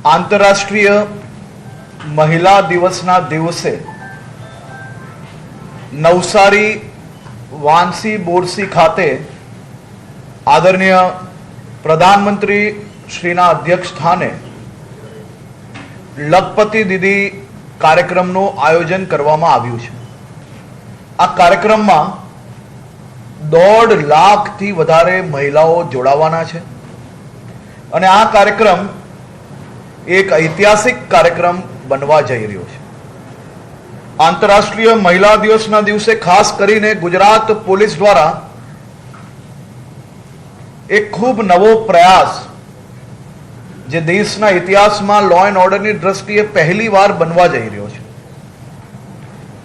આંતરરાષ્ટ્રીય મહિલા દિવસના દિવસે નવસારી વાંસી બોરસી ખાતે આદરણીય પ્રધાનમંત્રી શ્રીના અધ્યક્ષ સ્થાને લખપતિ દીદી કાર્યક્રમનું આયોજન કરવામાં આવ્યું છે। આ કાર્યક્રમમાં 1.5 લાખથી વધારે મહિલાઓ જોડાવાના છે અને આ કાર્યક્રમ એક ઐતિહાસિક કાર્યક્રમ બનવા જઈ રહ્યો છે। આંતરરાષ્ટ્રીય મહિલા દિવસના દિવસે ખાસ કરીને ગુજરાત પોલીસ દ્વારા એક ખૂબ નવો પ્રયાસ જે દેશના ઇતિહાસમાં લો એન્ડ ઓર્ડરની દ્રષ્ટિએ પહેલીવાર બનવા જઈ રહ્યો છે।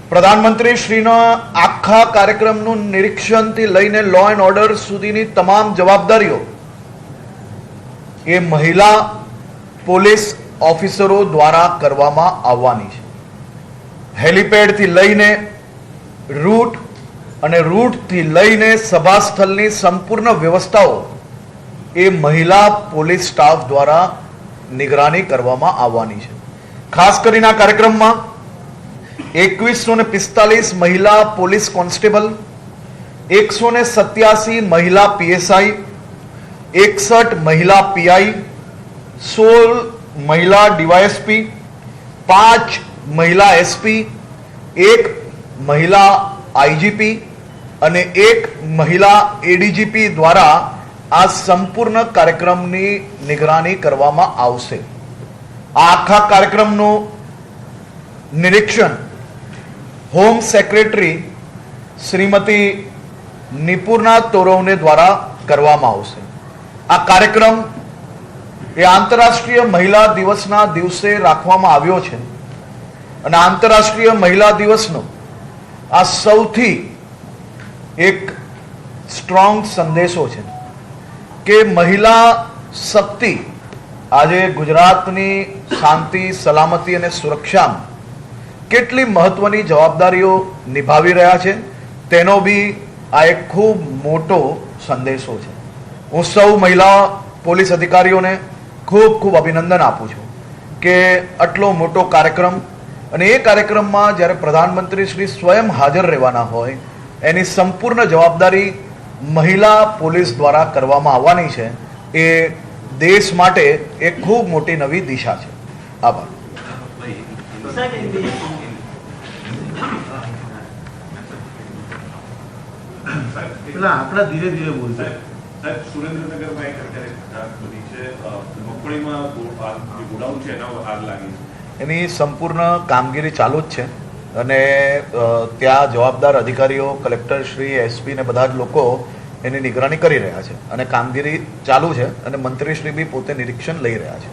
પ્રધાનમંત્રી શ્રીના આખા કાર્યક્રમનું નિરીક્ષણથી લઈને લો એન્ડ ઓર્ડર સુધીની તમામ જવાબદારીઓ એ મહિલા પોલીસ ઓફિસરો દ્વારા કરવામાં આવવાની છે। હેલિપેડથી લઈને રૂટ અને રૂટથી લઈને સભા સ્થળની સંપૂર્ણ વ્યવસ્થાઓ એ મહિલા પોલીસ સ્ટાફ દ્વારા નિગરાની કરવામાં આવવાની છે। ખાસ કરીને આ કાર્યક્રમમાં 2145 મહિલા પોલીસ કોન્સ્ટેબલ, 187 મહિલા પીએસઆઈ, 61 મહિલા પીઆઈ, 16 મહિલા ડીવાયએસપી, 5 મહિલા એસપી, 1 મહિલા આઈજીપી અને 1 મહિલા એડીજીપી દ્વારા આ સંપૂર્ણ કાર્યક્રમની નિગરાની કરવામાં આવશે। આ આખા કાર્યક્રમનું નિરીક્ષણ હોમ સેક્રેટરી શ્રીમતી નિપુર્ણા તોરવને દ્વારા કરવામાં આવશે। આ કાર્યક્રમ એ આંતરરાષ્ટ્રીય મહિલા દિવસના દિવસે રાખવામાં આવ્યો છે અને આંતરરાષ્ટ્રીય મહિલા દિવસનો આ સૌથી એક સ્ટ્રોંગ સંદેશો છે કે મહિલા શક્તિ આજે ગુજરાતની શાંતિ, સલામતી અને સુરક્ષામાં કેટલી મહત્વની જવાબદારીઓ નિભાવી રહ્યા છે તેનો બી આ એક ખૂબ મોટો સંદેશો છે। હું સૌ મહિલા પોલીસ અધિકારીઓને ખૂબ ખૂબ અભિનંદન આપું છું કે આટલો મોટો કાર્યક્રમ અને એ કાર્યક્રમમાં જ્યારે પ્રધાનમંત્રી શ્રી સ્વયં હાજર રહેવાના હોય એની સંપૂર્ણ જવાબદારી મહિલા પોલીસ દ્વારા કરવામાં આવવાની છે। એ દેશ માટે એક ખૂબ મોટી નવી દિશા છે। આભાર। આપણા ધીરે ધીરે બોલશે। સાહેબ, સુરેન્દ્રનગરમાં એક અત્યારે ઘટના બની છે, મગફળીમાં ગોડાઉન છે એના આગ લાગી છે। એની સંપૂર્ણ કામગીરી ચાલુ જ છે અને ત્યાં જવાબદાર અધિકારીઓ, કલેક્ટર શ્રી, એસપી ને બધા જ લોકો એની નિગરાની કરી રહ્યા છે અને કામગીરી ચાલુ છે અને મંત્રીશ્રી બી પોતે નિરીક્ષણ લઈ રહ્યા છે।